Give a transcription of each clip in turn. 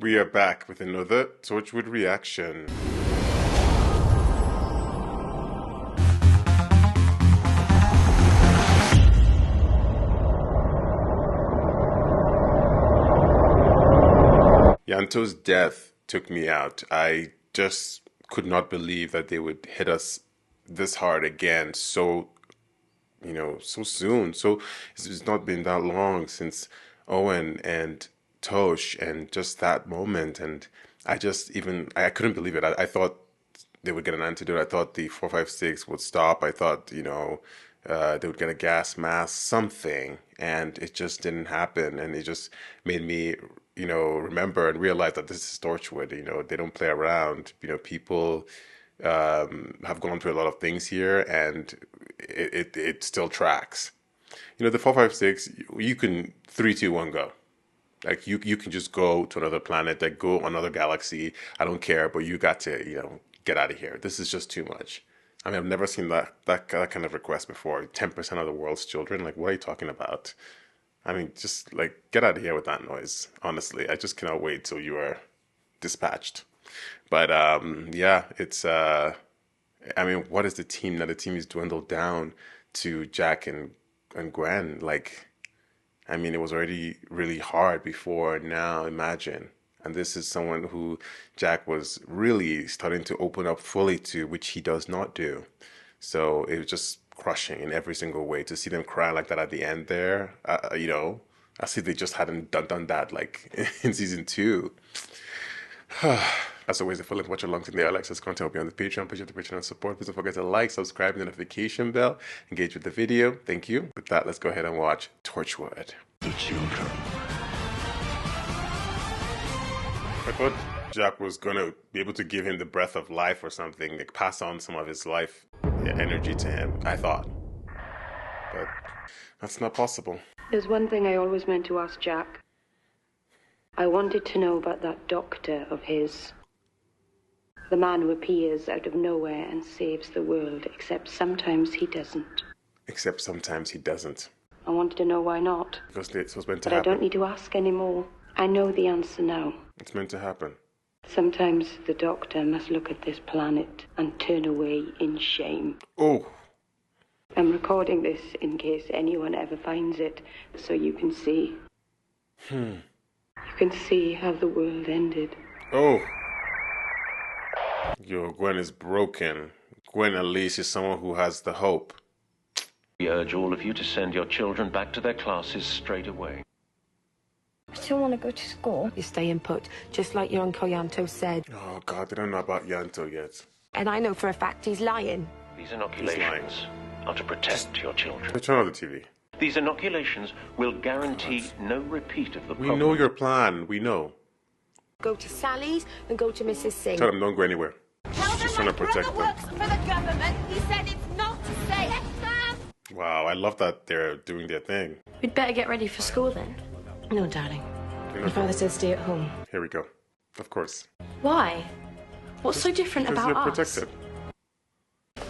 We are back with another Torchwood reaction. Yanto's death took me out. I just could not believe that they would hit us this hard again so so soon. So it's not been that long since Owen and Tosh and just that moment. And I couldn't believe it. I thought they would get an antidote. I thought the 456 would stop. I thought, they would get a gas mask, something. And it just didn't happen. And it just made me, remember and realize that this is Torchwood. They don't play around. People have gone through a lot of things here, and it still tracks. The 456, you can 3, 2, 1 go. Like you can just go to another planet, like go another galaxy. I don't care, but you got to get out of here. This is just too much. I mean, I've never seen that kind of request before. 10% of the world's children. Like, what are you talking about? I mean, just like get out of here with that noise. Honestly, I just cannot wait till you are dispatched. But yeah, it's I mean, what is the team now? The team is dwindled down to Jack and Gwen. Like, I mean, it was already really hard before. Now imagine. And this is someone who Jack was really starting to open up fully to, which he does not do. So it was just crushing in every single way to see them cry like that at the end there. As if they just hadn't done that like in season 2. As always, if you like to watch along to the Alexa's content, will be on the Patreon page of the Patreon support. Please don't forget to like, subscribe, and the notification bell. Engage with the video. Thank you. With that, let's go ahead and watch Torchwood. The children. I thought Jack was going to be able to give him the breath of life or something, like pass on some of his life energy to him, I thought. But that's not possible. There's one thing I always meant to ask Jack. I wanted to know about that doctor of his. The man who appears out of nowhere and saves the world, except sometimes he doesn't. Except sometimes he doesn't. I wanted to know why not. Because it was meant to happen. But I don't need to ask anymore. I know the answer now. It's meant to happen. Sometimes the doctor must look at this planet and turn away in shame. Oh. I'm recording this in case anyone ever finds it, so you can see. You can see how the world ended. Oh. Yo, Gwen is broken. Gwen, at least, is someone who has the hope. We urge all of you to send your children back to their classes straight away. I still want to go to school. You're staying put, just like your Uncle Yanto said. Oh, God, they don't know about Yanto yet. And I know for a fact he's lying. These inoculations are to protect your children. Turn on the TV. These inoculations will guarantee no repeat of the problem. We know your plan. We know. Go to Sally's and go to Mrs. Singh. Tell them don't go anywhere. Tell She's them trying to protect them. works for the government. He said it's not safe. Wow, I love that they're doing their thing. We'd better get ready for school then. No, darling. My father said stay at home. Here we go. Of course. Why? What's so different Because about you're us? protected.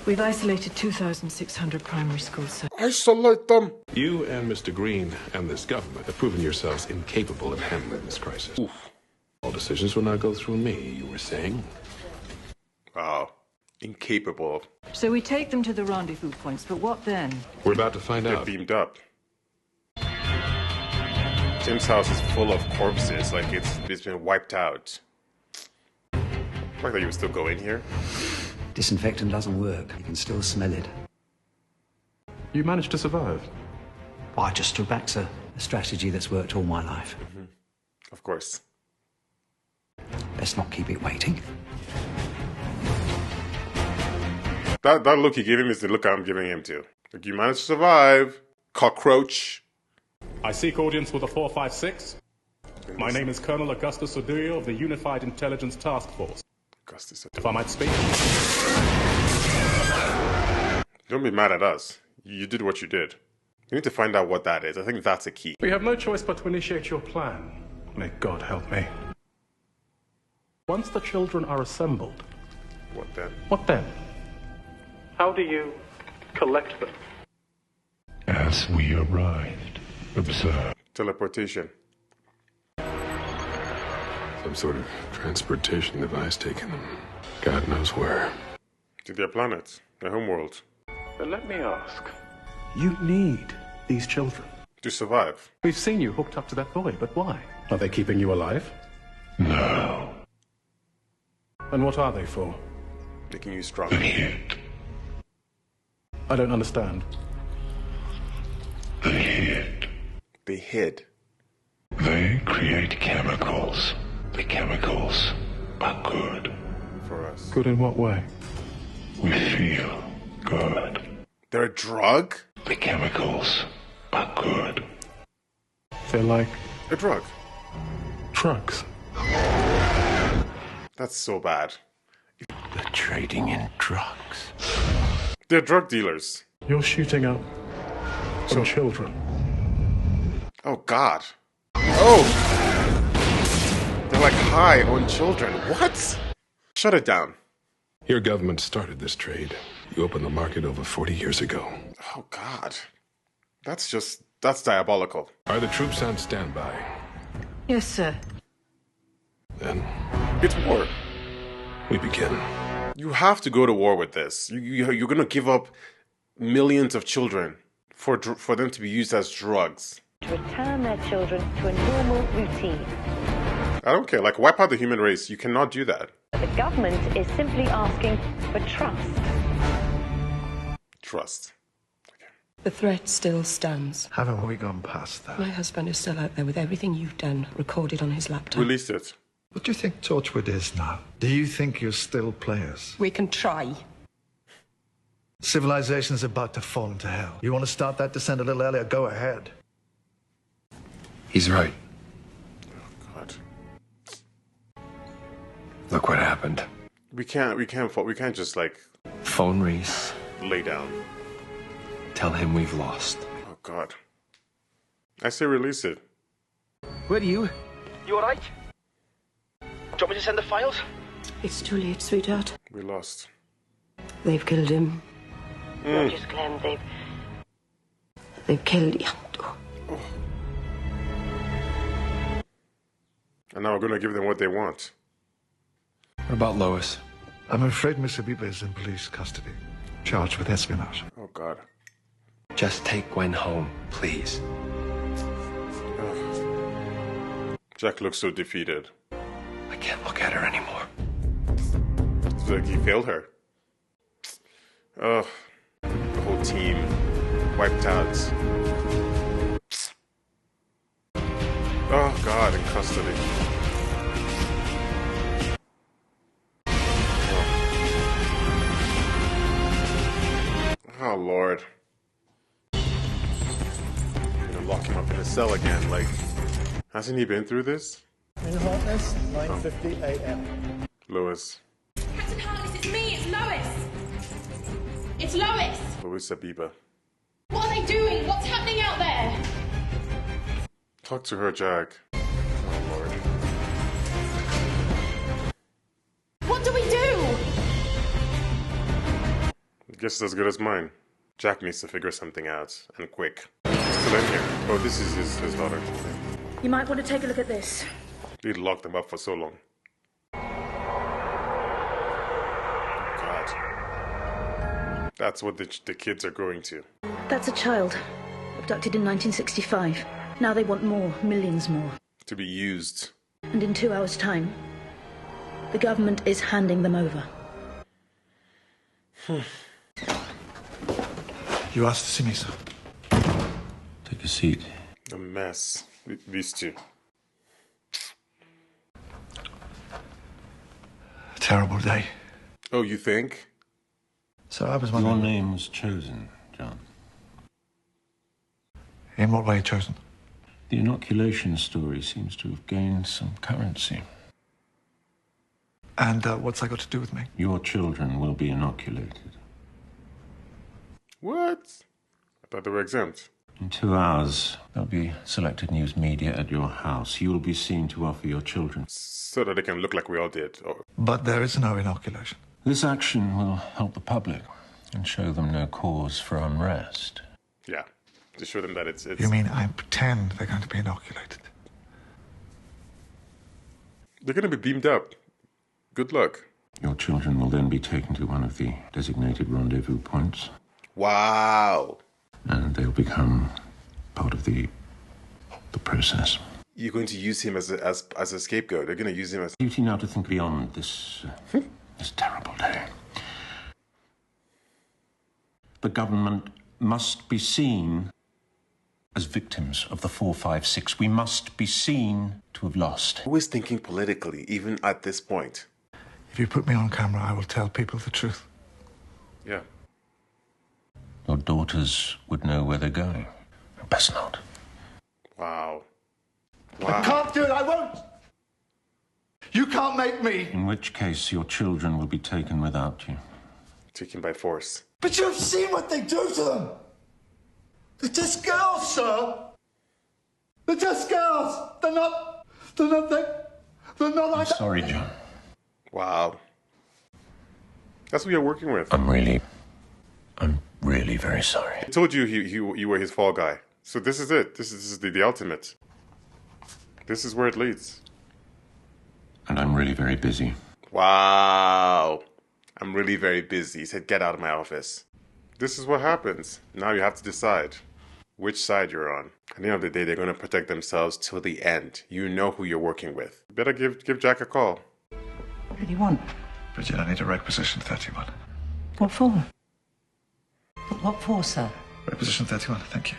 We've isolated 2,600 primary schools, sir. Isolate them! You and Mr. Green and this government have proven yourselves incapable of handling this crisis. Oof. All decisions will now go through me, you were saying? Wow. Incapable. So we take them to the rendezvous points, but what then? We're about to find They're out. beamed up. Tim's house is full of corpses, like it's been wiped out. The fact that you would still go in here. Disinfectant doesn't work. You can still smell it. You managed to survive. Well, I just stood back, sir. A strategy that's worked all my life. Of course. Let's not keep it waiting. That look you gave him is the look I'm giving him too. Like, you managed to survive. Cockroach. I seek audience with the 456. My name is Colonel Augustus Oduyo of the Unified Intelligence Task Force. Augustus. If I might speak. Don't be mad at us. You did what you did. You need to find out what that is. I think that's a key. We have no choice but to initiate your plan. May God help me. Once the children are assembled. What then? What then? How do you collect them? As we arrived, observe. Teleportation. Some sort of transportation device taking them. God knows where. To their planet, their homeworld. But let me ask. You need these children. To survive. We've seen you hooked up to that boy, but why? Are they keeping you alive? No. And what are they for? Making you strong. I don't understand. They hid. They hid. They create chemicals. The chemicals are good. For us. Good in what way? We feel good. They're a drug? The chemicals are good. They're like A drug. drugs. That's so bad. They're trading in drugs. They're drug dealers. You're shooting up some children. Oh, God. Oh! They're like high on children. What? Shut it down. Your government started this trade. You opened the market over 40 years ago. Oh, God. That's diabolical. Are the troops on standby? Yes, sir. Then It's war. we begin. You have to go to war with this. You're going to give up millions of children for them to be used as drugs. To return their children to a normal routine. I don't care. Like, wipe out the human race. You cannot do that. The government is simply asking for trust. Trust. The threat still stands. Haven't we gone past that? My husband is still out there with everything you've done recorded on his laptop. Release it. What do you think Torchwood is now? Do you think you're still players? We can try. Civilization's about to fall into hell. You want to start that descent a little earlier? Go ahead. He's right. Oh, God. Look what happened. We can't just, like, Phone Reese. lay down. Tell him we've lost. Oh, God. I say release it. Where are you? You alright? Do you want me to send the files? It's too late, sweetheart. We lost. They've killed him. Rogers claimed They've killed him. And now we're going to give them what they want. What about Lois? I'm afraid Miss Abiba is in police custody, charged with espionage. Oh, God. Just take Gwen home, please. Jack looks so defeated. I can't look at her anymore. It's like he failed her. Ugh. The whole team wiped out. Oh, God, in custody. Oh, Lord. I'm gonna lock him up in a cell again. Like, hasn't he been through this? In Harkness, 9:50 a.m. Lois. Captain Harkness, it's me, it's Lois! It's Lois! Lois Abiba. What are they doing? What's happening out there? Talk to her, Jack. Oh, Lord. What do we do? I guess it's as good as mine. Jack needs to figure something out, and quick. He's still in here. Oh, this is his daughter. You might want to take a look at this. He locked them up for so long. God. That's what the kids are going to. That's a child, abducted in 1965. Now they want more, millions more. To be used. And in 2 hours' time, the government is handing them over. You asked to see me, sir. Take a seat. A mess. These two. A terrible day. Oh, you think? So I was Your wondering... name was chosen, John. In what way chosen? The inoculation story seems to have gained some currency. And what's that got to do with me? Your children will be inoculated. What? I thought they were exempt. In 2 hours, there'll be selected news media at your house. You will be seen to offer your children. So that they can look like we all did. Oh. But there is no inoculation. This action will help the public and show them no cause for unrest. Yeah. To show them that it's... You mean I pretend they're going to be inoculated? They're going to be beamed up. Good luck. Your children will then be taken to one of the designated rendezvous points. Wow. And they'll become part of the process. You're going to use him as a scapegoat. They're going to use him as... Duty now to think beyond this terrible day. The government must be seen as victims of the 456. We must be seen to have lost. Who is thinking politically, even at this point? If you put me on camera, I will tell people the truth. Yeah. Your daughters would know where they're going. Best not. Wow. I can't do it, I won't! You can't make me! In which case, your children will be taken without you. Taken by force. But you've seen what they do to them! They're just girls, sir! They're just girls! They're not like... Sorry, John. Wow. That's what you're working with. I'm really very sorry. I told you you were his fall guy. So this is it. This is the ultimate. This is where it leads. And I'm really very busy. Wow. I'm really very busy. He said, get out of my office. This is what happens. Now you have to decide which side you're on. At the end of the day, they're going to protect themselves till the end. You know who you're working with. Better give Jack a call. What do you want? Bridget, I need a requisition 31. What for? What for, sir? Requisition 31, thank you.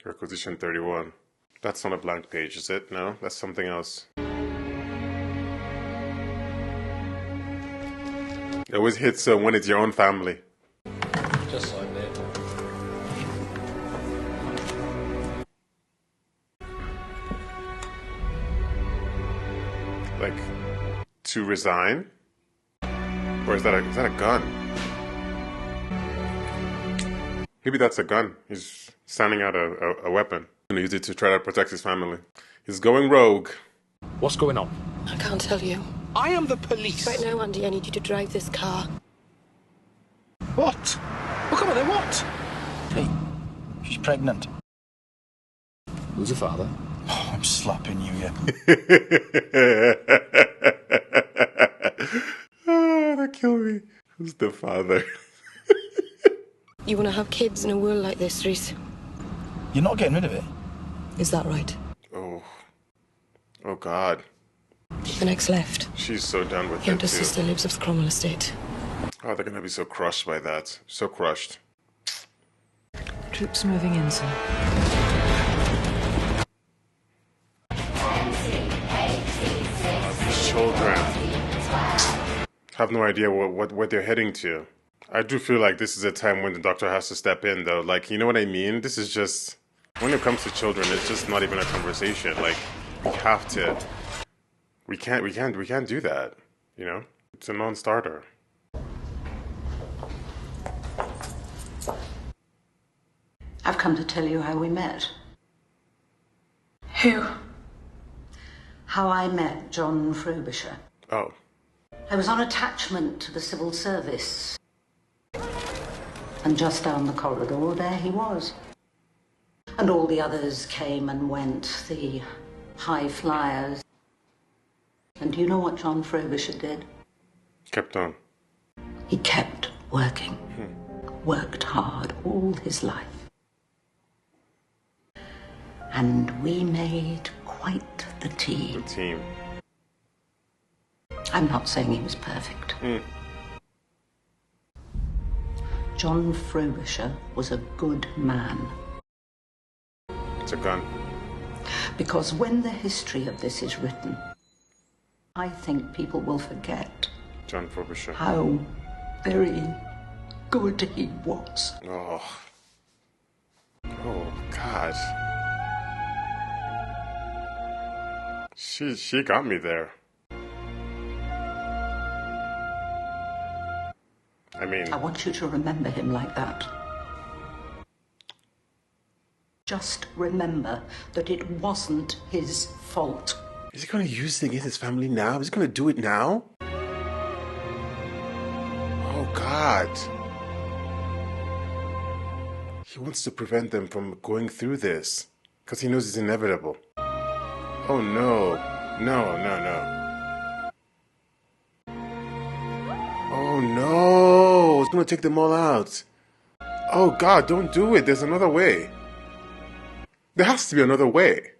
Requisition 31. That's not a blank page, is it? No, that's something else. It always hits when it's your own family. Just like that. Like, to resign? Or is that a gun? Maybe that's a gun. He's standing out a weapon. He's going to use it to try to protect his family. He's going rogue. What's going on? I can't tell you. I am the police. Right now, Andy, I need you to drive this car. What? Well, come on then, what? Hey, she's pregnant. Who's the father? Oh, I'm slapping you, yeah. That killed me. Who's the father? You want to have kids in a world like this, Reese? You're not getting rid of it. Is that right? Oh. Oh, God. The next left. She's so done with Your it, too. sister lives off the Cromwell estate. Oh, they're going to be so crushed by that. So crushed. Troops moving in, sir. These children have no idea what they're heading to. I do feel like this is a time when the doctor has to step in, though. Like, you know what I mean? This is just... When it comes to children, it's just not even a conversation. Like, we have to... We can't do that, you know? It's a non-starter. I've come to tell you how we met. Who? How I met John Frobisher. Oh. I was on attachment to the civil service. And just down the corridor, there he was. And all the others came and went, the high flyers. And do you know what John Frobisher did? Kept on. He kept working. Worked hard all his life. And we made quite the team. The team. I'm not saying he was perfect. John Frobisher was a good man. It's a gun. Because when the history of this is written, I think people will forget John Frobisher. how very good he was. Oh. Oh, God. She got me there. I mean... I want you to remember him like that. Just remember that it wasn't his fault. Is he going to use it against his family now? Is he going to do it now? Oh, God. He wants to prevent them from going through this. Because he knows it's inevitable. Oh no. No, no, no. Oh no! It's gonna take them all out. Oh God, don't do it. There's another way. There has to be another way.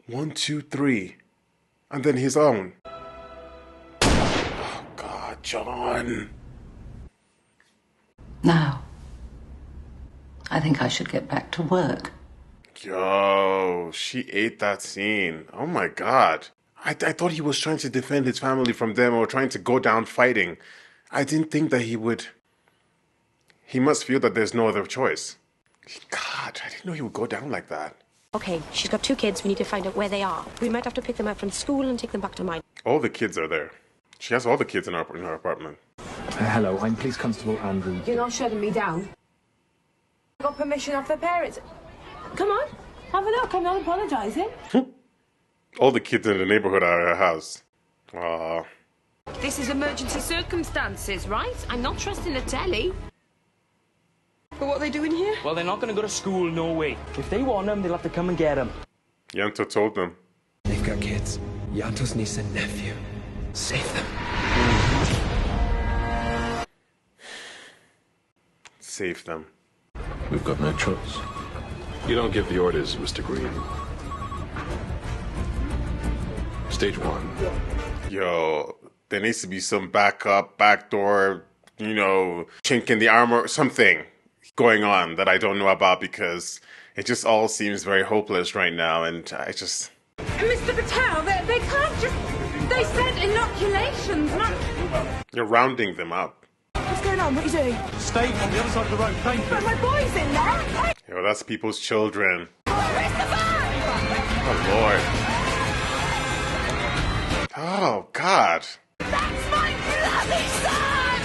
1, 2, 3. And then his own. Oh God, John. Now, I think I should get back to work. Yo, she ate that scene. Oh my God. I thought he was trying to defend his family from them or trying to go down fighting. I didn't think that he would. He must feel that there's no other choice. God, I didn't know he would go down like that. Okay, she's got 2 kids. We need to find out where they are. We might have to pick them up from school and take them back to mine. All the kids are there. She has all the kids in her apartment. Hello, I'm Police Constable Andrew. You're not shutting me down. I got permission off their parents. Come on, have a look. I'm not apologising. All the kids in the neighborhood are at her house. Aww. This is emergency circumstances, right? I'm not trusting the telly. But what are they doing here? Well, they're not going to go to school, no way. If they want them, they'll have to come and get them. Yanto told them. They've got kids. Yanto's niece and nephew. Save them. Save them. We've got no choice. You don't give the orders, Mr. Green. Stage 1. Yo, there needs to be some backup, backdoor, chink in the armor, something going on that I don't know about because it just all seems very hopeless right now, and I just... Mr. Patel, they can't just... They said inoculations, not... You're rounding them up. What's going on? What are you doing? Stay on the other side of the road, thank you. But my boy's in there. Yo, that's people's children. Where's the van? Oh, Lord. Oh, God. That's my bloody son!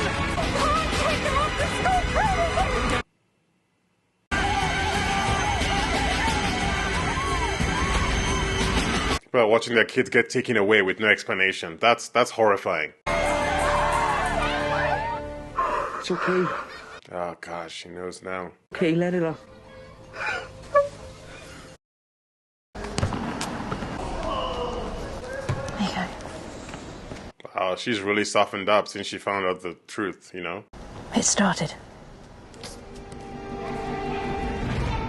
Can't take him off the school premises! Well, watching their kids get taken away with no explanation. That's horrifying. It's okay. Oh, gosh, she knows now. Okay, let it off. There you go. Wow, she's really softened up since she found out the truth, It started.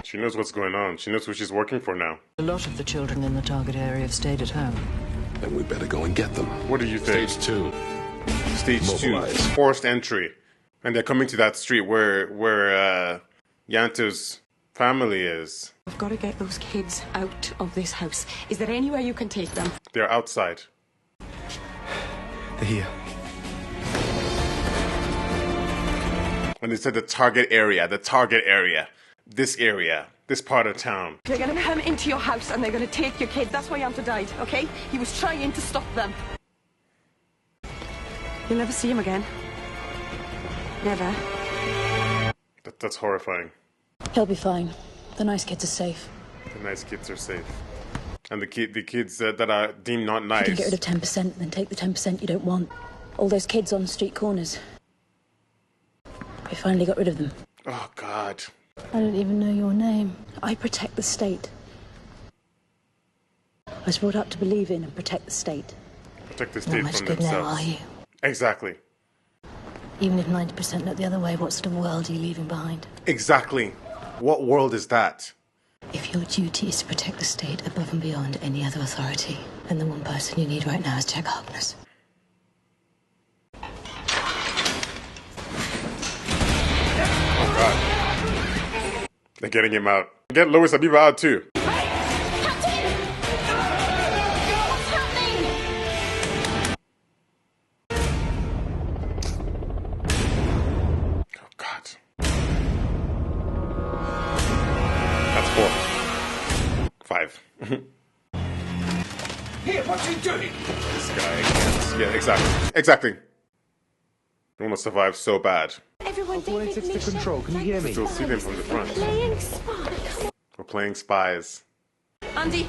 She knows what's going on. She knows who she's working for now. A lot of the children in the target area have stayed at home. Then we better go and get them. What do you think? Stage 2. Stage Mobilize. 2. Forced entry. And they're coming to that street where Yanto's family is. I've got to get those kids out of this house. Is there anywhere you can take them? They're outside. They're here. And they said the target area. This area. This part of town. They're going to come into your house and they're going to take your kids. That's why Yanto died, okay? He was trying to stop them. You'll never see him again. Never. That's horrifying. He'll be fine. The nice kids are safe. The nice kids are safe. And the kids that are deemed not You nice. can get rid of 10%, then take the 10% you don't want. All those kids on street corners. We finally got rid of them. Oh, God. I don't even know your name. I protect the state. I was brought up to believe in and protect the state. Protect the Not state much from good themselves. now, are you? Exactly. Even if 90% look the other way, what sort of world are you leaving behind? Exactly. What world is that? If your duty is to protect the state above and beyond any other authority, then the one person you need right now is Jack Harkness. Oh, God. They're getting him out. Get Louis Abiba out, too. That's 4. 5. Here, what you doing? This guy again. Yeah, exactly. You want to survive so bad. Everyone, David, to control. Can you hear me? Still see them from the front. Playing spy. We're playing spies. Andy.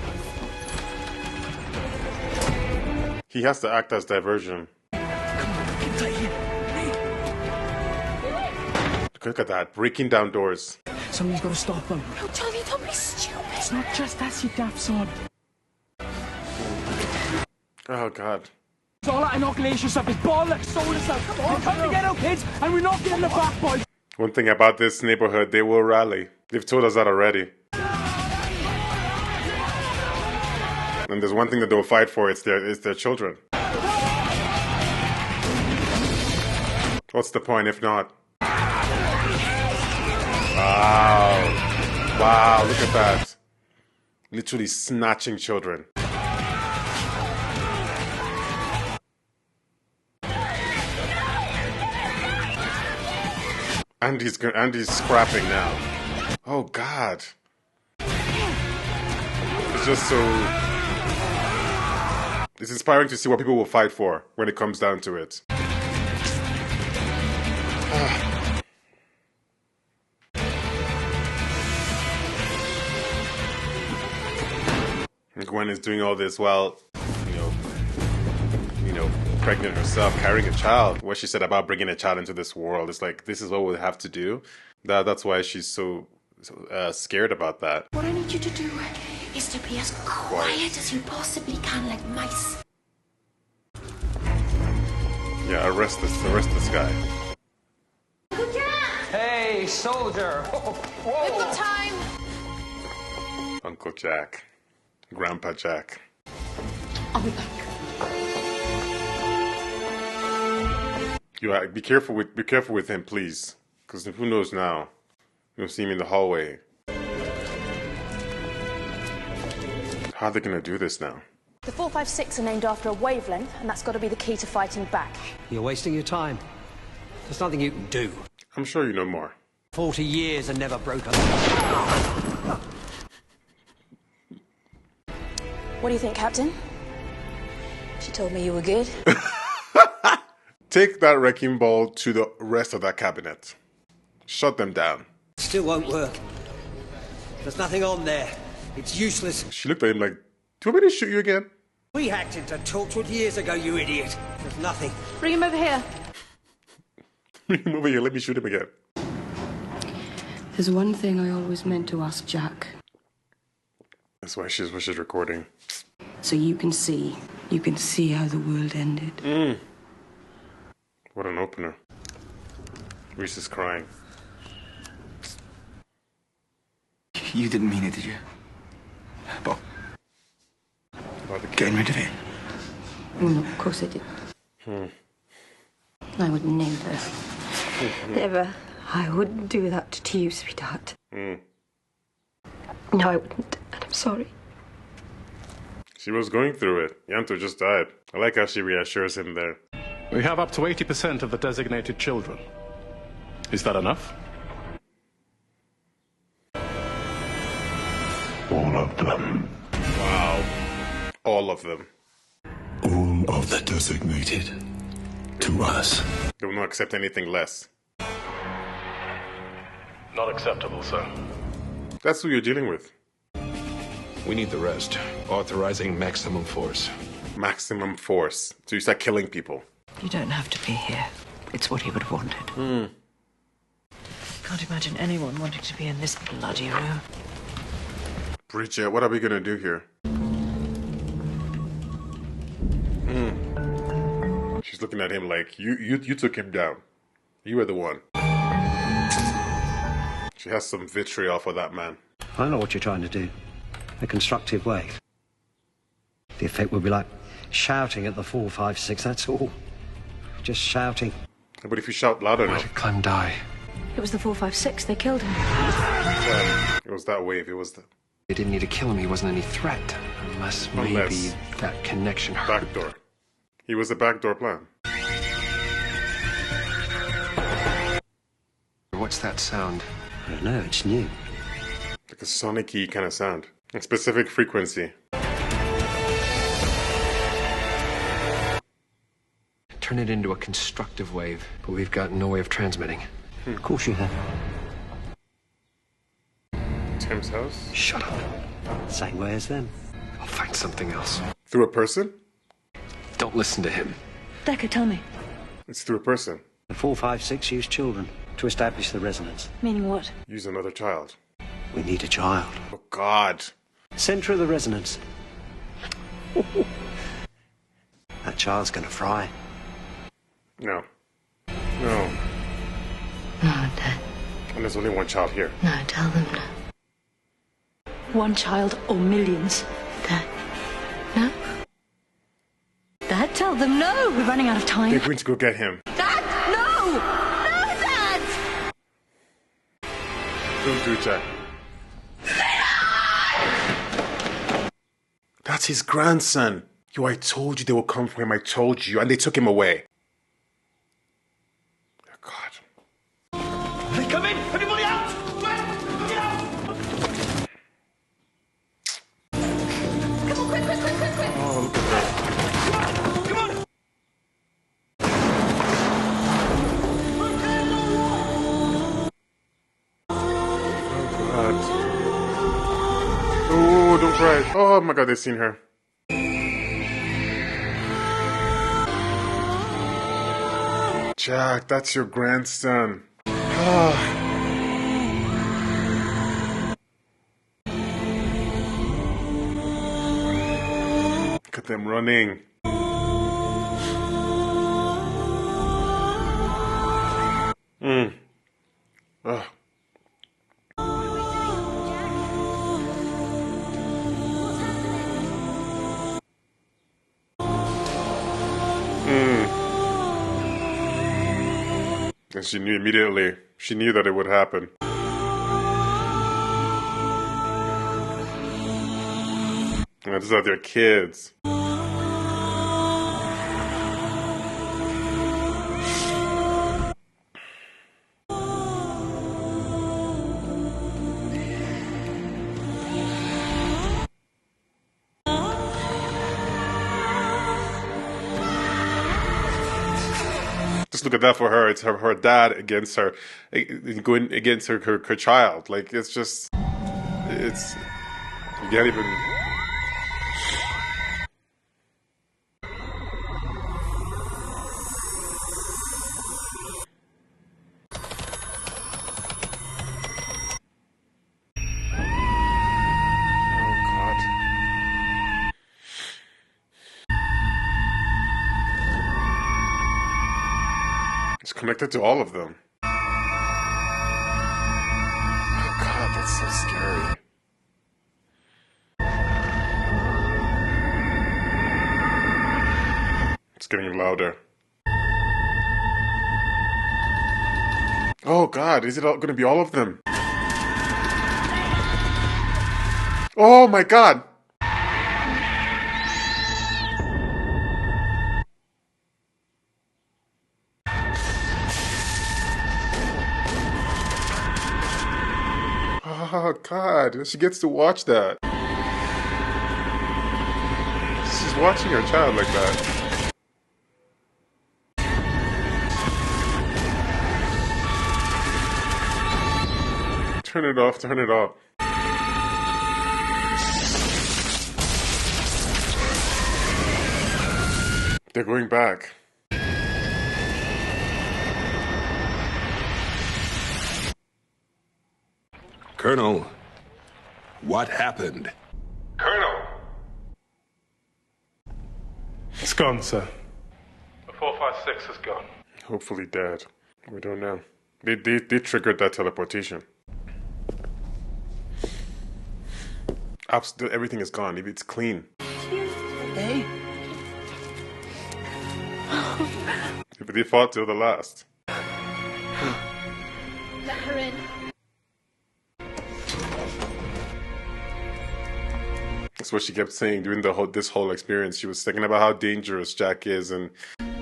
He has to act as diversion. Look at that, breaking down doors. Somebody's got to stop them. No, Johnny, don't be It's not just us, you daft sod. Oh, God. All that inoculation stuff is bollocks, soulless stuff. Come on, come together, kids, and we're not getting the back, boys. One thing about this neighborhood, they will rally. They've told us that already. And there's one thing that they'll fight for, it's their children. What's the point if not? Wow. Wow, look at that. Literally snatching children. Andy's scrapping now. Oh, God. It's just so... It's inspiring to see what people will fight for when it comes down to it. Gwen is doing all this while, pregnant herself, carrying a child. What she said about bringing a child into this world is like, this is what we'll have to do. That's why she's so scared about that. What I need you to do is to be as quiet as you possibly can, like mice. Yeah, arrest this guy. Hey, soldier! Whoa. We've got time. Uncle Jack. Grandpa Jack. I'll be back. Be careful with him, please. Because who knows now? You'll see him in the hallway. How are they gonna do this now? The 456 are named after a wavelength, and that's got to be the key to fighting back. You're wasting your time. There's nothing you can do. I'm sure you know more. 40 years and never broken. What do you think, Captain? She told me you were good. Take that wrecking ball to the rest of that cabinet. Shut them down. Still won't work. There's nothing on there. It's useless. She looked at him like, do you want me to shoot you again? We hacked into Torchwood years ago, you idiot. There's nothing. Bring him over here. Bring him over here. Let me shoot him again. There's one thing I always meant to ask Jack. That's why she's recording. So you can see how the world ended. What an opener. Reese is crying. You didn't mean it, did you? Bob. Getting rid of it? Oh, no, of course I didn't. I would never. Never. I wouldn't do that to you, sweetheart. No, I wouldn't. And I'm sorry. She was going through it. Yanto just died. I like how she reassures him there. We have up to 80% of the designated children. Is that enough? All of them. Wow. All of them. All of the designated. To us. They will not accept anything less. Not acceptable, sir. That's who you're dealing with. We need the rest. Authorizing maximum force. Maximum force. So you start killing people. You don't have to be here. It's what he would have wanted. Can't imagine anyone wanting to be in this bloody room. Bridget, what are we gonna do here? She's looking at him like, you took him down. You were the one. She has some vitriol for that man. I know what you're trying to do. A constructive way. The effect would be like shouting at the 456, that's all. Just shouting. But if you shout loud enough... Why did Clem die? It was the 456. They killed him. It was that wave. It was the... They didn't need to kill him. He wasn't any threat. Unless maybe that connection hurt. Backdoor. He was a backdoor plan. What's that sound? I don't know, it's new. Like a sonic-y kind of sound. A specific frequency. Turn it into a constructive wave, but we've got no way of transmitting. Of course you have. Tim's house? Shut up. Same way as them. I'll find something else. Through a person? Don't listen to him. Decker, tell me. It's through a person. The 456 use children to establish the resonance. Meaning what? Use another child. We need a child. Oh, God. Centre of the resonance. That child's gonna fry. No. No. No, Dad. And there's only one child here. No, tell them no. One child or millions. Dad. No? Dad, tell them no! We're running out of time. They're going to go get him. Dad, no! No, Dad! Don't do it, Jack. That's his grandson. Yo, I told you they would come for him. I told you. And they took him away. Oh, God. Hey, come in! Everybody out! Quick! Get out! Come on, quick! Oh, look at that. Come on! God. Oh, don't cry. Oh, my God, they've seen her. Jack, that's your grandson. Look at them running. Ugh. And she knew immediately. She knew that it would happen. And these are their kids. Just look at that for her. It's her dad against her, going against her child. Like, it's just, it's, you can't even. It's connected to all of them. Oh God, that's so scary. It's getting louder. Oh God, is it going to be all of them? Oh my God! Oh God, she gets to watch that. She's watching her child like that. Turn it off, turn it off. They're going back. Colonel, what happened? Colonel! It's gone, sir. The 456 is gone. Hopefully dead. We don't know. They triggered that teleportation. Absolutely, everything is gone. It's clean. Hey. But they fought till the last. Let her in. That's what she kept saying during this whole experience. She was thinking about how dangerous Jack is and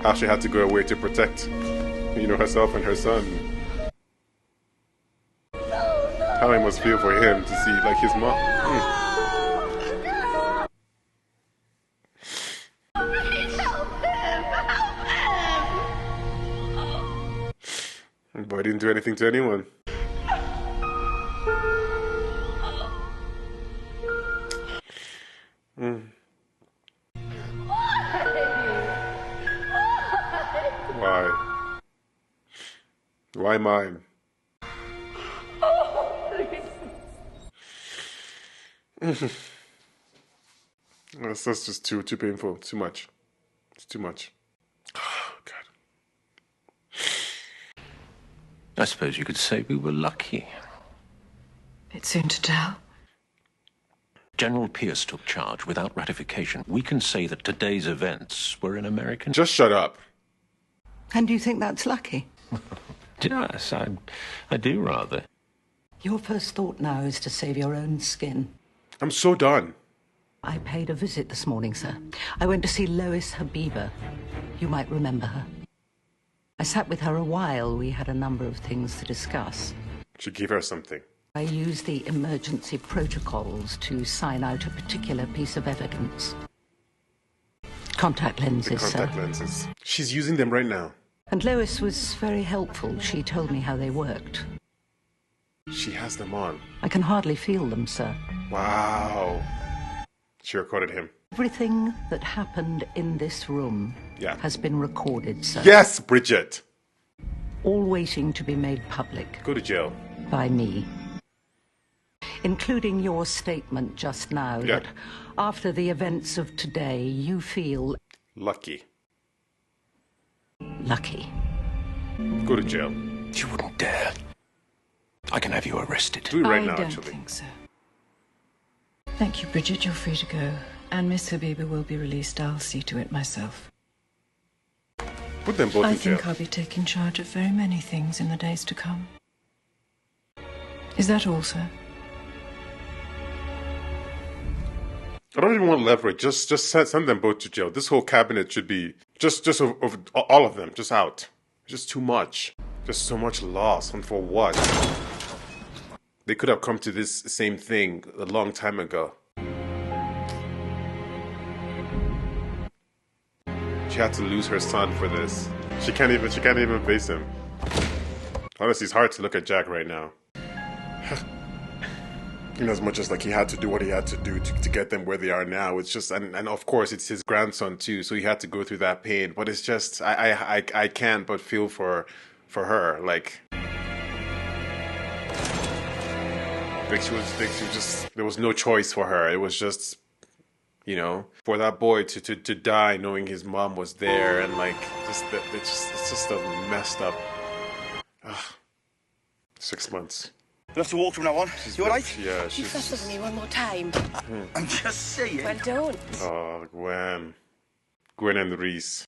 how she had to go away to protect, herself and her son. How it must feel for him to see, like, his mom. But I didn't do anything to anyone. Why? Why mine? That's just too painful. Too much. It's too much. Oh, God. I suppose you could say we were lucky. Bit soon to tell. General Pierce took charge without ratification. We can say that today's events were in American... Just shut up. And do you think that's lucky? Yes, I do rather. Your first thought now is to save your own skin. I'm so done. I paid a visit this morning, sir. I went to see Lois Habiba. You might remember her. I sat with her a while. We had a number of things to discuss. Should give her something. I used the emergency protocols to sign out a particular piece of evidence. Contact lenses, The contact lenses. She's using them right now. And Lois was very helpful. She told me how they worked. She has them on. I can hardly feel them, sir. Wow. She recorded him. Everything that happened in this room has been recorded, sir. Yes, Bridget. All waiting to be made public. Go to jail. By me. Including your statement just now that after the events of today, you feel... Lucky. Lucky. Go to jail. You wouldn't dare. I can have you arrested. Do it right now, I don't actually. think so. Thank you, Bridget. You're free to go. And Miss Habiba will be released. I'll see to it myself. Put them both I in jail. think I'll be taking charge of very many things in the days to come. Is that all, sir? I don't even want leverage. Just send them both to jail. This whole cabinet should be just of all of them, just out. Just too much. Just so much loss. And for what? They could have come to this same thing a long time ago. She had to lose her son for this. She can't even face him. Honestly, it's hard to look at Jack right now. In as much as like he had to do what he had to do to get them where they are now. It's just and of course it's his grandson too, so he had to go through that pain. But it's just I can't but feel for her. Like she was just there was no choice for her. It was just, you know, for that boy to die knowing his mom was there, and like it's just a messed up 6 months. We'll have to walk from now on. You alright? Yeah, You she's... fuss with me one more time. I'm just saying. Well, don't. Oh, Gwen. Gwen and Reese.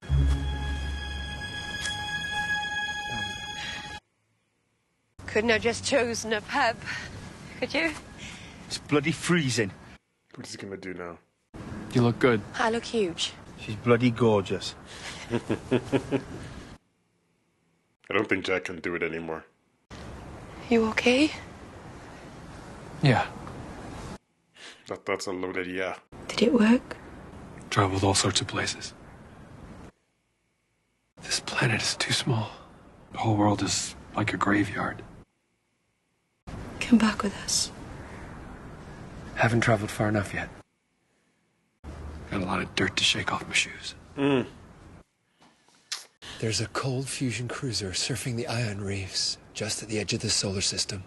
Couldn't have just chosen a pub, could you? It's bloody freezing. What is he gonna do now? You look good. I look huge. She's bloody gorgeous. I don't think Jack can do it anymore. You okay? Yeah. That's a loaded yeah. Did it work? Traveled all sorts of places. This planet is too small. The whole world is like a graveyard. Come back with us. Haven't traveled far enough yet. Got a lot of dirt to shake off my shoes. There's a cold fusion cruiser surfing the ion reefs just at the edge of the solar system.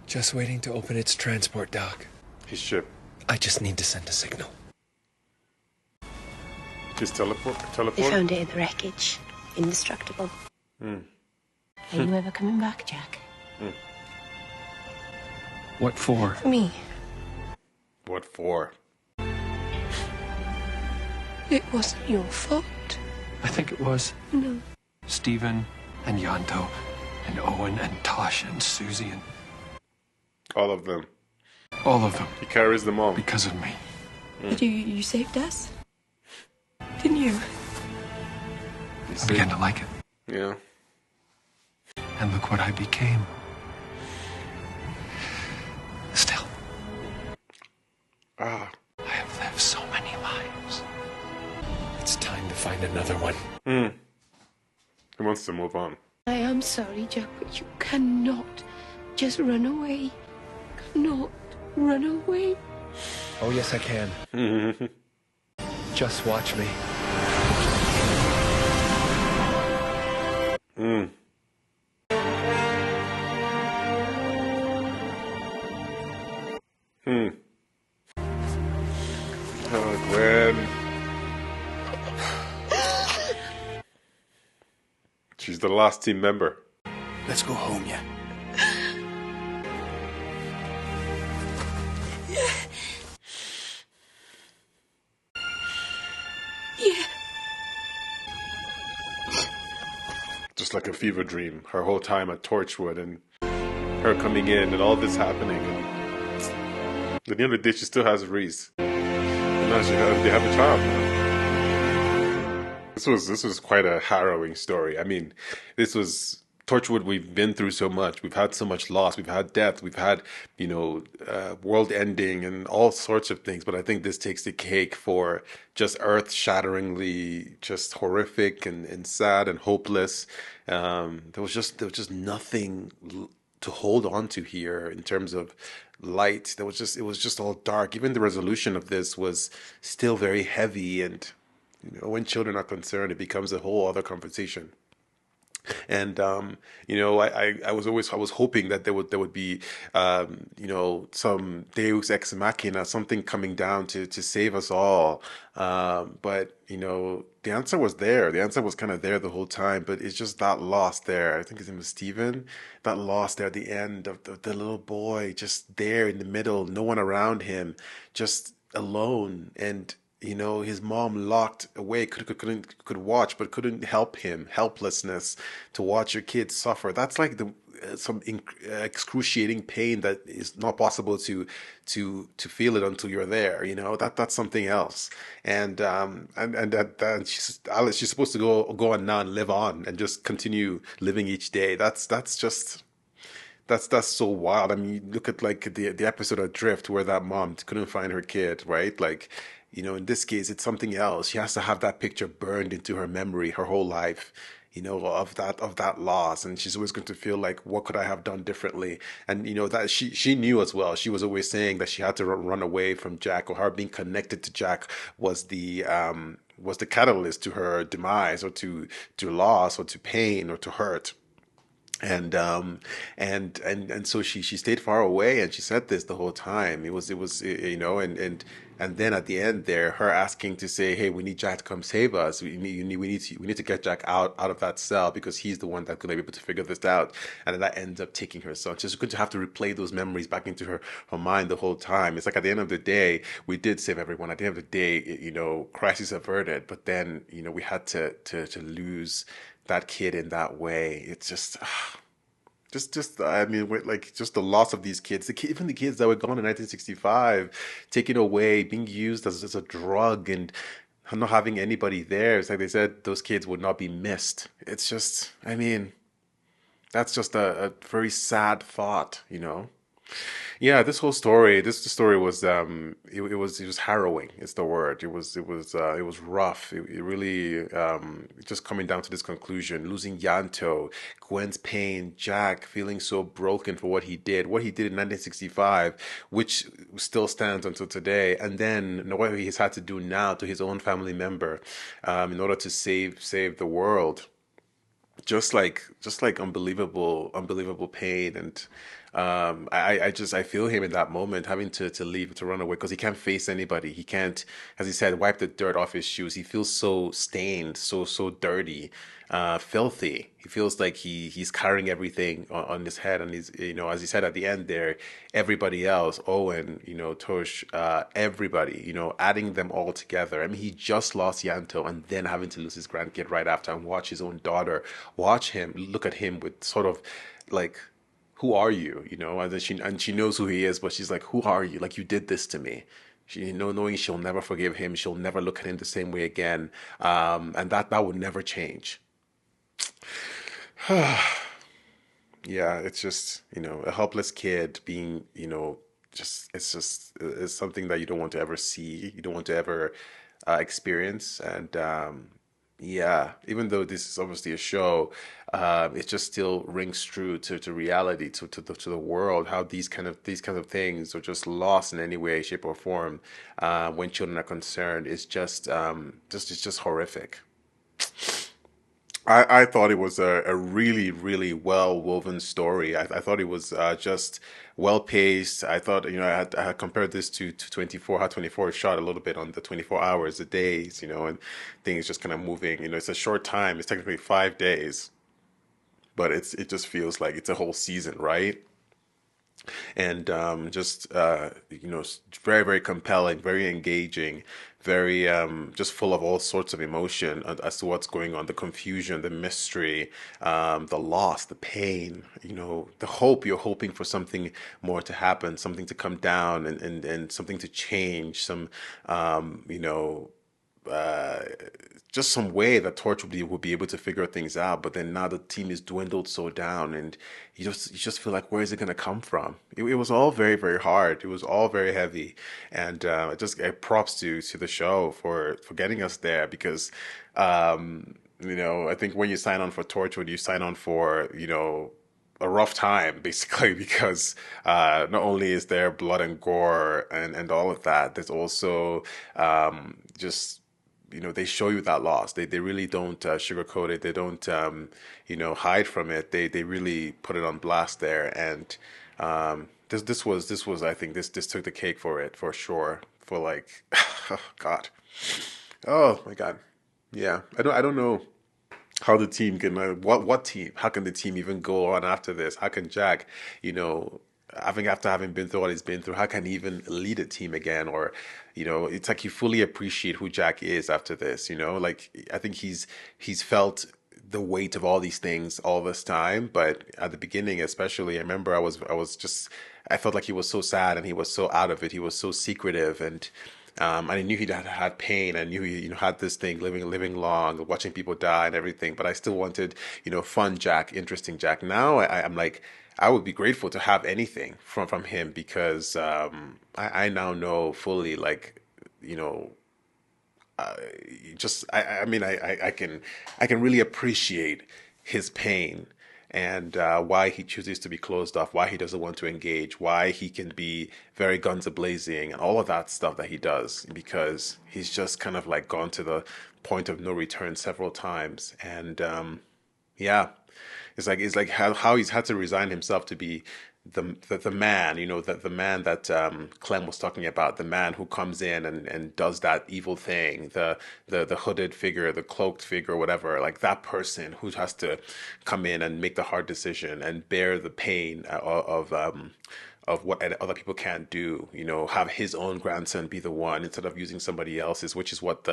Just waiting to open its transport dock. His ship. I just need to send a signal. His teleport? They found it in the wreckage. Indestructible. Are you ever coming back, Jack? What for? For me. What for? It wasn't your fault. I think it was. No. Stephen and Yanto and Owen and Tosh and Susie and... All of them. All of them. He carries them all. Because of me. But you saved us? Didn't you? I began to like it. Yeah. And look what I became. Still. I have lived so many lives. It's time to find another one. He wants to move on. I am sorry, Jack, but you cannot just run away. Cannot run away. Oh, yes, I can. Just watch me. Oh, Gwen. She's the last team member. Let's go home, yeah? Yeah. Just like a fever dream. Her whole time at Torchwood and her coming in and all this happening. And at the end of the day, she still has Reese. And now they have a child. This was quite a harrowing story. I mean, this was Torchwood. We've been through so much. We've had so much loss. We've had death. We've had, world ending and all sorts of things. But I think this takes the cake for just earth-shatteringly, just horrific and sad and hopeless. There was just nothing to hold on to here in terms of light. It was just all dark. Even the resolution of this was still very heavy, and when children are concerned, it becomes a whole other conversation. And I was hoping that there would be some Deus ex machina, something coming down to save us all. But the answer was there. The answer was kind of there the whole time. But it's just that loss there. I think his name was Steven. That loss there at the end of the little boy, just there in the middle, no one around him, just alone. And his mom locked away, could watch, but couldn't help him. Helplessness to watch your kid suffer. That's like some excruciating pain that is not possible to feel it until you're there. That's something else. And that she's supposed to go on now and live on and just continue living each day. That's so wild. I mean, you look at like the episode of Drift where that mom couldn't find her kid, right? Like, in this case, it's something else. She has to have that picture burned into her memory her whole life, of that loss. And she's always going to feel like, what could I have done differently? And, that she knew as well. She was always saying that she had to run away from Jack, or her being connected to Jack was the catalyst to her demise, or to loss, or to pain, or to hurt. And so she stayed far away, and she said this the whole time. It was and then at the end there, her asking to say, hey, we need Jack to come save us. We need to get Jack out of that cell, because he's the one that's going to be able to figure this out. And then that ends up taking her son. She's going to have to replay those memories back into her mind the whole time. It's like, at the end of the day, we did save everyone. At the end of the day, crisis averted. But then, we had to lose that kid in that way. It's just I mean, like, just the loss of these kids, even the kids that were gone in 1965, taken away, being used as a drug, and not having anybody there. It's like they said, those kids would not be missed. It's just, I mean, that's just a very sad thought, Yeah, this whole story. This story was it was harrowing. It's the word. It was rough. It really just coming down to this conclusion: losing Yanto, Gwen's pain, Jack feeling so broken for what he did in 1965, which still stands until today, and then what he's had to do now to his own family member, in order to save the world. Just like unbelievable pain. And I feel him in that moment, having to leave, to run away, because he can't face anybody. He can't, as he said, wipe the dirt off his shoes. He feels so stained, so dirty, filthy. He feels like he's carrying everything on his head. And he's, as he said at the end there, everybody else, Owen, Tosh, everybody, adding them all together. I mean, he just lost Yanto, and then having to lose his grandkid right after, and watch his own daughter, watch him, look at him with sort of like, who are you? And then she knows who he is, but she's like, who are you? Like, you did this to me. She, knowing she'll never forgive him, she'll never look at him the same way again, and that would never change. Yeah, it's just, a helpless kid being, it's something that you don't want to ever see, you don't want to ever experience. And yeah, even though this is obviously a show, it just still rings true to reality, to the world, how these kind of things are just lost in any way, shape, or form, when children are concerned. It's just horrific. I thought it was a really, really well woven story. I thought it was just well paced. I thought, I had compared this to 24, how 24 is shot a little bit on the 24 hours, the days, and things just kind of moving. It's a short time. It's technically 5 days, but it just feels like it's a whole season, right? And just very, very compelling, very engaging, very just full of all sorts of emotion as to what's going on, the confusion, the mystery, the loss, the pain, the hope. You're hoping for something more to happen, something to come down, and something to change, some uh, just some way that Torchwood would be able to figure things out. But then now the team is dwindled so down, and you just feel like, where is it going to come from? It was all very, very hard. It was all very heavy, and just props to the show for getting us there, because I think when you sign on for Torchwood, you sign on for a rough time, basically, because not only is there blood and gore and all of that, there's also just they show you that loss. They really don't sugarcoat it. They don't hide from it. They really put it on blast there. And this was I think this took the cake for it, for sure. For like, oh God, oh my God, yeah. I don't know how the team can what team, how can the team even go on after this? How can Jack, after having been through what he's been through, how can he even lead a team again? Or it's like you fully appreciate who Jack is after this. Like, I think he's felt the weight of all these things all this time, but at the beginning especially, I remember I felt like he was so sad and he was so out of it. He was so secretive, and I knew he had pain. I knew he, had this thing, living long, watching people die and everything. But I still wanted, fun Jack, interesting Jack. Now I'm like, I would be grateful to have anything from him, because I now know fully, like, I mean, I can really appreciate his pain, and why he chooses to be closed off, why he doesn't want to engage, why he can be very guns a-blazing and all of that stuff that he does, because he's just kind of like gone to the point of no return several times. And yeah, it's like how he's had to resign himself to be the man, the man that Clem was talking about, the man who comes in and does that evil thing, the hooded figure, the cloaked figure, whatever, like that person who has to come in and make the hard decision and bear the pain of what other people can't do, have his own grandson be the one instead of using somebody else's, which is what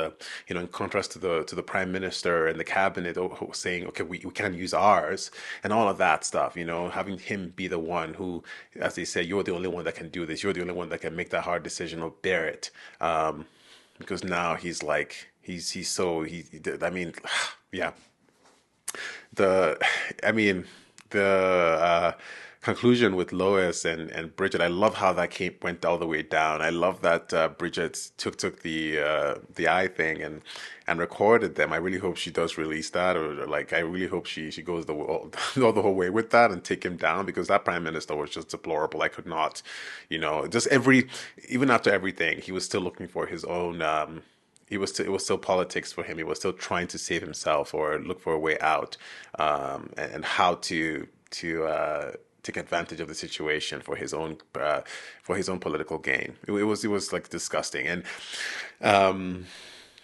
in contrast to the prime minister and the cabinet saying, okay, we can't use ours and all of that stuff, having him be the one who, as they say, you're the only one that can do this. You're the only one that can make that hard decision or bear it. Because now he's like, I mean, yeah. I mean, the conclusion with Lois and Bridget, I love how that went all the way down. I love that Bridget took the eye thing and recorded them. I really hope she does release that, or like, I really hope she goes the whole way with that and take him down, because that prime minister was just deplorable. I could not, just even after everything, he was still looking for his own. It was still politics for him. He was still trying to save himself or look for a way out, and how to take advantage of the situation for his own political gain. It was like disgusting. And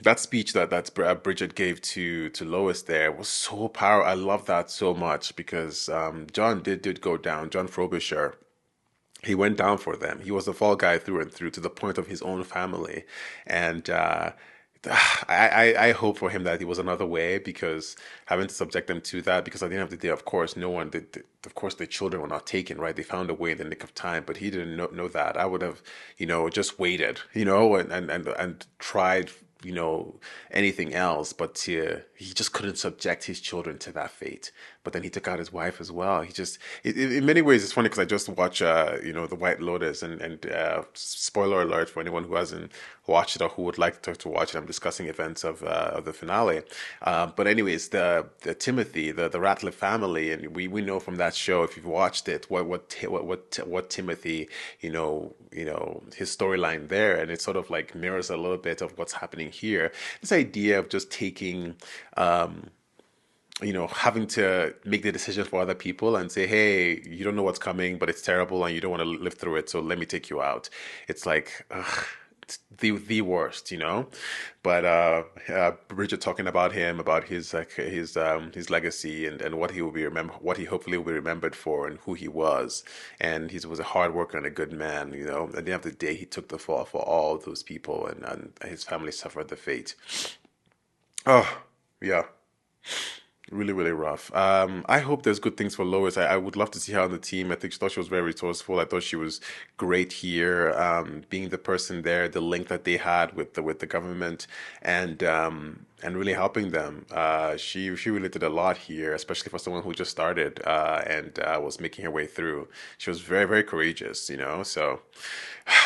that speech that Bridget gave to Lois there was so powerful. I love that so much, because John did go down. John Frobisher. He went down for them. He was the fall guy through and through, to the point of his own family. And I hope for him that it was another way, because having to subject them to that, because at the end of the day, of course, of course, the children were not taken, right? They found a way in the nick of time, but he didn't know that. I would have, just waited, and tried, anything else, but he just couldn't subject his children to that fate. But then he took out his wife as well. In many ways, it's funny, because I just watched, The White Lotus, and spoiler alert for anyone who hasn't watched it or who would like to watch it. I'm discussing events of the finale. But anyways, the Timothy, the Ratliff family, and we know from that show, if you've watched it, what Timothy, his storyline there, and it sort of like mirrors a little bit of what's happening here. This idea of just taking having to make the decision for other people and say, hey, you don't know what's coming, but it's terrible and you don't want to live through it, so let me take you out. It's like, ugh, it's the worst, But Bridget talking about him, about his his legacy and what he will be what he hopefully will be remembered for, and who he was. And he was a hard worker and a good man, At the end of the day, he took the fall for all those people, and his family suffered the fate. Oh, yeah. Really, really rough. I hope there's good things for Lois. I would love to see her on the team. I thought she was very resourceful. I thought she was great here, being the person there, the link that they had with the government, and really helping them. She really did a lot here, especially for someone who just started and was making her way through. She was very, very courageous, So,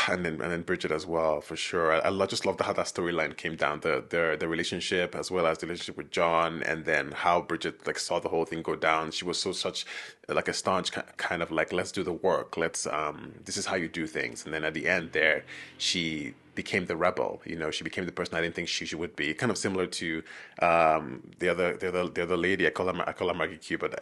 and then Bridget as well, for sure. Just loved how that storyline came down, the relationship as well as the relationship with John, and then how Bridget saw the whole thing go down. She was such a staunch kind of let's do the work. Let's this is how you do things. And then at the end there, she became the rebel. She became the person I didn't think she would be. Kind of similar to the other lady. I call her Maggie Q, but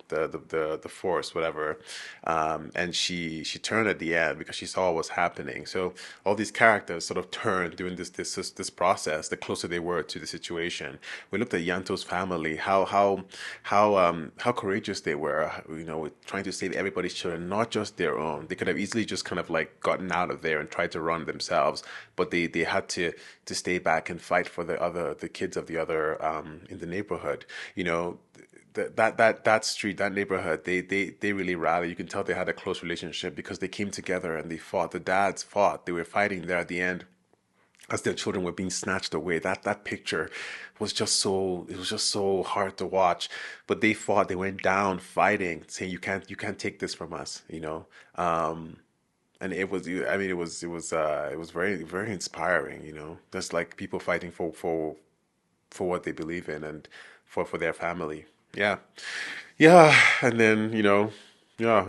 the force, whatever. And she turned at the end because she saw what was happening. So all these characters sort of turned during this process. The closer they were to the situation, we looked at Yanto's family, how courageous they were. Trying to save everybody's children, not just their own. They could have easily just kind of gotten out of there and tried to run themselves, but they had to stay back and fight for the kids of the other in the neighborhood. That street, that neighborhood, they really rallied. You can tell they had a close relationship because they came together and they fought. The dads fought. They were fighting there at the end as their children were being snatched away. That picture was just so hard to watch. But they fought. They went down fighting, saying you can't take this from us, and it was very, very inspiring, just people fighting for what they believe in and for their family. Yeah. And then, it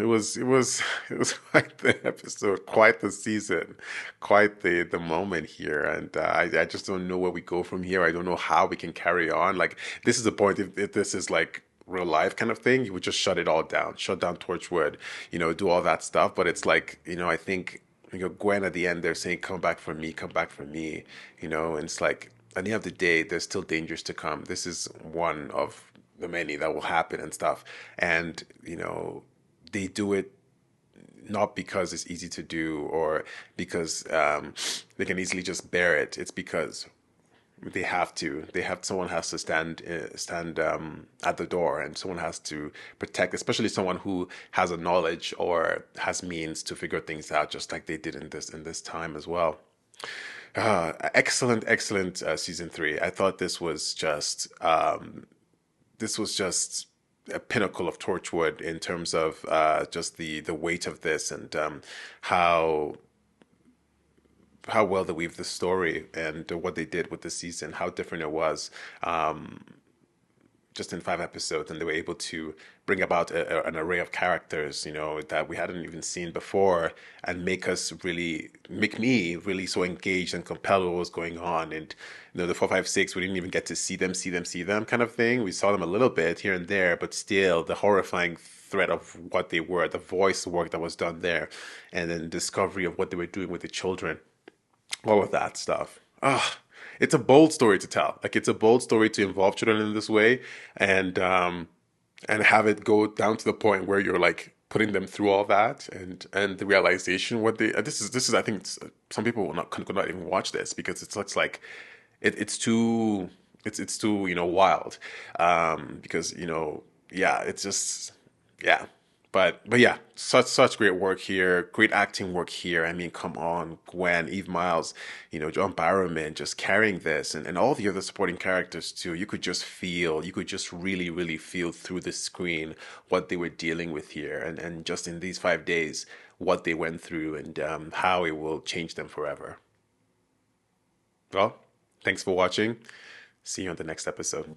was quite the episode, quite the season, quite the moment here. And I just don't know where we go from here. I don't know how we can carry on. This is the point. If this is real life kind of thing, you would just shut it all down, shut down Torchwood, do all that stuff. But it's I think, Gwen at the end, they're saying, come back for me, and it's at the end of the day, there's still dangers to come. This is one of the many that will happen and stuff. And, they do it not because it's easy to do or because they can easily just bear it. It's because they have to. Someone has to stand at the door, and someone has to protect, especially someone who has a knowledge or has means to figure things out, just like they did in this time as well. Excellent season 3. I thought this was just a pinnacle of Torchwood in terms of just the weight of this and how well they weave the story and what they did with the season, how different it was. Just in 5 episodes, and they were able to bring about an array of characters, that we hadn't even seen before, and make me really so engaged and compelled with what was going on. And the 456, we didn't even get to see them kind of thing. We saw them a little bit here and there, but still the horrifying threat of what they were, the voice work that was done there, and then discovery of what they were doing with the children, all of that stuff. It's a bold story to tell. It's a bold story to involve children in this way, and have it go down to the point where you're putting them through all that, and the realization what they this is I think some people could not even watch this because it's too wild, because it's just But yeah, such great work here, great acting work here. I mean, come on, Gwen, Eve Miles, John Barrowman just carrying this, and all the other supporting characters too. You could just really, really feel through the screen what they were dealing with here, and just in these 5 days, what they went through, and how it will change them forever. Well, thanks for watching. See you on the next episode.